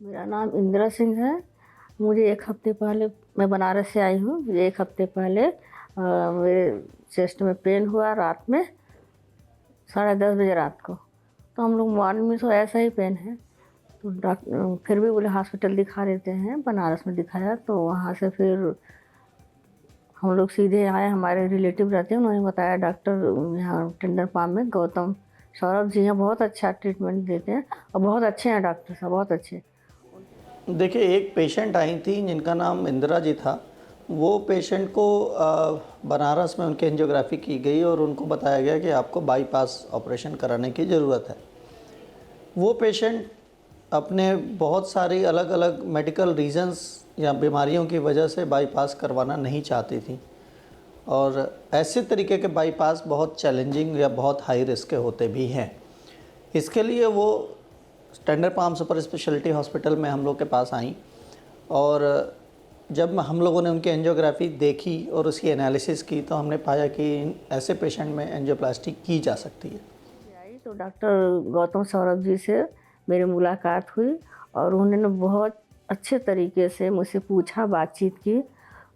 मेरा नाम इंदिरा सिंह है। मुझे 1 हफ़्ते पहले मैं बनारस से आई हूँ। मुझे 1 हफ़्ते पहले मेरे चेस्ट में पेन हुआ रात में, साढ़े 10 बजे रात को। तो हम लोग मॉर्निंग में तो ऐसा ही पेन है, तो फिर भी बोले हॉस्पिटल दिखा देते हैं। बनारस में दिखाया तो वहाँ से फिर हम लोग सीधे आए, हमारे रिलेटिव रहते हैं, उन्होंने बताया डॉक्टर यहाँ टेंडर पाम में गौतम सौरभ जी हैं, बहुत अच्छा ट्रीटमेंट देते हैं और बहुत अच्छे हैं डॉक्टर साहब, बहुत अच्छे। देखिए, एक पेशेंट आई थी जिनका नाम इंदिरा जी था। वो पेशेंट को बनारस में उनकी एंजियोग्राफी की गई और उनको बताया गया कि आपको बाईपास ऑपरेशन कराने की ज़रूरत है। वो पेशेंट अपने बहुत सारी अलग अलग मेडिकल रीज़न्स या बीमारियों की वजह से बाईपास करवाना नहीं चाहती थी, और ऐसे तरीके के बाईपास बहुत चैलेंजिंग या बहुत हाई रिस्क के होते भी हैं। इसके लिए वो tender palm super speciality hospital में हम लोग के पास आई, और जब हम लोगों ने उनकी एंजियोग्राफी देखी और उसकी एनालिसिस की तो हमने पाया कि ऐसे पेशेंट में एंजियोप्लास्टी की जा सकती है। आई तो डॉक्टर गौतम सौरभ जी से मेरी मुलाकात हुई और उन्होंने बहुत अच्छे तरीके से मुझसे पूछा, बातचीत की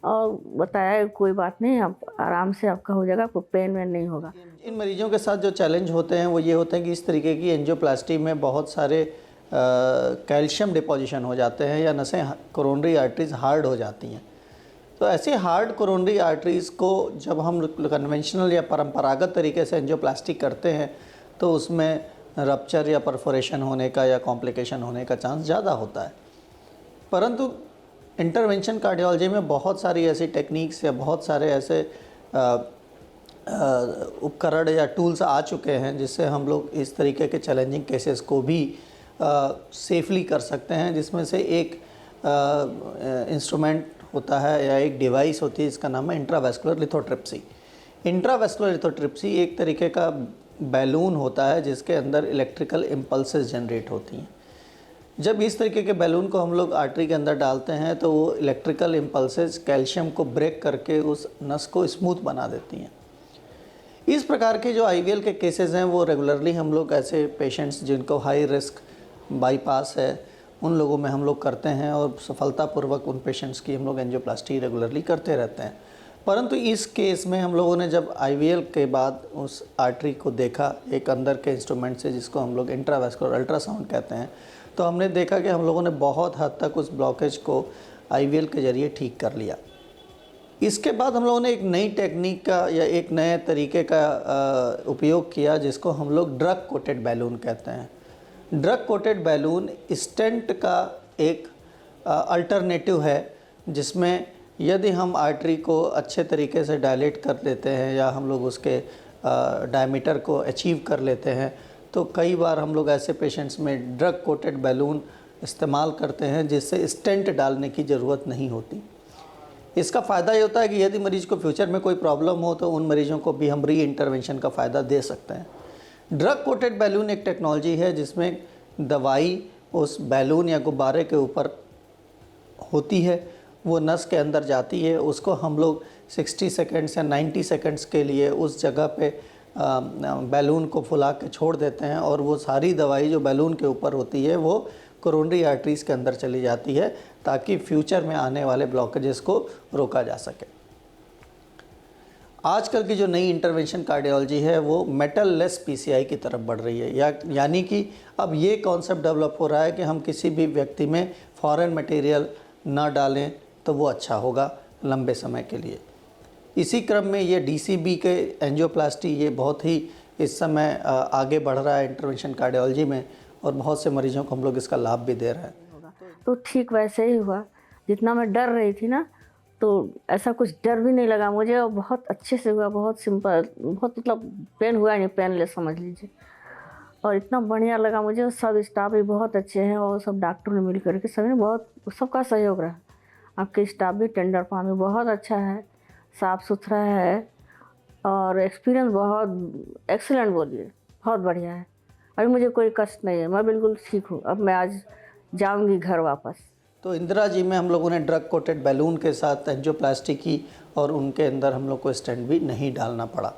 और बताया कोई बात नहीं, आप आराम से आपका हो जाएगा, आपको पेन वेन नहीं होगा। इन मरीजों के साथ जो चैलेंज होते हैं वो ये होते हैं कि इस तरीके की एंजियोप्लास्टी में बहुत सारे कैल्शियम डिपोजिशन हो जाते हैं या नसें कोरोनरी आर्टरीज हार्ड हो जाती हैं। तो ऐसी हार्ड कोरोनरी आर्टरीज़ को जब हम कन्वेंशनल या परंपरागत तरीके से एंजियोप्लास्टी करते हैं तो उसमें रप्चर या परफोरेशन होने का या कॉम्प्लिकेशन होने का चांस ज़्यादा होता है। परंतु इंटरवेंशन कार्डियोलॉजी में बहुत सारी ऐसी टेक्निक्स या बहुत सारे ऐसे उपकरण या टूल्स आ चुके हैं जिससे हम लोग इस तरीके के चैलेंजिंग केसेस को भी सेफली कर सकते हैं, जिसमें से एक इंस्ट्रूमेंट होता है या एक डिवाइस होती है, इसका नाम है इंट्रावेस्कुलर लिथोट्रिप्सी। इंट्रावेस्कुलर लिथोट्रिप्सी एक तरीके का बैलून होता है जिसके अंदर इलेक्ट्रिकल इम्पल्सेस जनरेट होती हैं। जब इस तरीके के बैलून को हम लोग आर्टरी के अंदर डालते हैं तो वो इलेक्ट्रिकल इम्पल्सेस कैल्शियम को ब्रेक करके उस नस को स्मूथ बना देती हैं। इस प्रकार के जो आईवीएल के केसेस हैं वो रेगुलरली हम लोग ऐसे पेशेंट्स जिनको हाई रिस्क बाईपास है उन लोगों में हम लोग करते हैं और सफलतापूर्वक उन पेशेंट्स की हम लोग एंजियोप्लास्टी रेगुलरली करते रहते हैं। परंतु इस केस में हम लोगों ने जब आईवीएल के बाद उस आर्टरी को देखा एक अंदर के इंस्ट्रूमेंट से, जिसको हम लोग इंट्रावेस्कुलर अल्ट्रासाउंड कहते हैं, तो हमने देखा कि हम लोगों ने बहुत हद तक उस ब्लॉकेज को आईवीएल के ज़रिए ठीक कर लिया। इसके बाद हम लोगों ने एक नई टेक्निक का या एक नए तरीके का उपयोग किया जिसको हम लोग ड्रग कोटेड बैलून कहते हैं। ड्रग कोटेड बैलून स्टेंट का एक अल्टरनेटिव है, जिसमें यदि हम आर्टरी को अच्छे तरीके से डायलेट कर लेते हैं या हम लोग उसके डायमीटर को अचीव कर लेते हैं तो कई बार हम लोग ऐसे पेशेंट्स में ड्रग कोटेड बैलून इस्तेमाल करते हैं जिससे स्टेंट डालने की ज़रूरत नहीं होती। इसका फ़ायदा ये होता है कि यदि मरीज़ को फ्यूचर में कोई प्रॉब्लम हो तो उन मरीज़ों को भी हम री इंटरवेंशन का फ़ायदा दे सकते हैं। ड्रग कोटेड बैलून एक टेक्नोलॉजी है जिसमें दवाई उस बैलून या गुब्बारे के ऊपर होती है, वो नस के अंदर जाती है, उसको हम लोग 60 सेकंड्स या 90 सेकंड्स के लिए उस जगह पे बैलून को फुला के छोड़ देते हैं और वो सारी दवाई जो बैलून के ऊपर होती है वो कोरोनरी आर्टरीज़ के अंदर चली जाती है ताकि फ्यूचर में आने वाले ब्लॉकेजेस को रोका जा सके। आजकल की जो नई इंटरवेंशन कार्डियोलॉजी है वो मेटल लेस पीसीआई की तरफ बढ़ रही है, यानी कि अब ये कॉन्सेप्ट डेवलप हो रहा है कि हम किसी भी व्यक्ति में फॉरेन मटेरियल ना डालें तो वो अच्छा होगा लंबे समय के लिए। इसी क्रम में ये डीसीबी के एंजियोप्लास्टी ये बहुत ही इस समय आगे बढ़ रहा है इंटरवेंशन कार्डियोलॉजी में और बहुत से मरीजों को हम लोग इसका लाभ भी दे रहे हैं। तो ठीक वैसे ही हुआ, जितना मैं डर रही थी ना तो ऐसा कुछ डर भी नहीं लगा मुझे और बहुत अच्छे से हुआ, बहुत सिंपल, बहुत मतलब पेन हुआ नहीं, पेनलेस समझ लीजिए। और इतना बढ़िया लगा मुझे, सब स्टाफ भी बहुत अच्छे हैं और सब डॉक्टरों ने मिल करके सभी ने बहुत सबका सहयोग रहा। आपके स्टाफ भी टेंडर पाम में बहुत अच्छा है, साफ़ सुथरा है और एक्सपीरियंस बहुत एक्सीलेंट बोलिए, बहुत बढ़िया है। अभी मुझे कोई कष्ट नहीं है, मैं बिल्कुल ठीक हूँ। अब मैं आज जाऊँगी घर वापस। तो इंदिरा जी में हम लोगों ने ड्रग कोटेड बैलून के साथ एंजियोप्लास्टी की और उनके अंदर हम लोग को स्टेंट भी नहीं डालना पड़ा।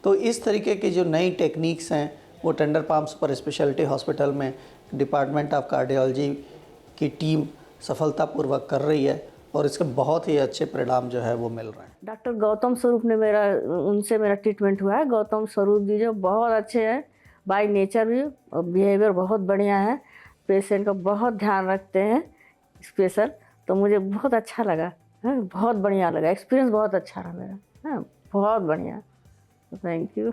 तो इस तरीके की जो नई टेक्निक्स हैं वो tender palm super speciality hospital में डिपार्टमेंट ऑफ कार्डियोलॉजी कि टीम सफलतापूर्वक कर रही है और इसके बहुत ही अच्छे परिणाम जो है वो मिल रहे हैं। डॉक्टर गौतम स्वरूप ने उनसे मेरा ट्रीटमेंट हुआ है। गौतम स्वरूप जी जो बहुत अच्छे हैं बाय नेचर भी, और बिहेवियर बहुत बढ़िया है, पेशेंट का बहुत ध्यान रखते हैं स्पेशल। तो मुझे बहुत अच्छा लगा, बहुत बढ़िया लगा, एक्सपीरियंस बहुत अच्छा रहा मेरा, बहुत बढ़िया। Thank you.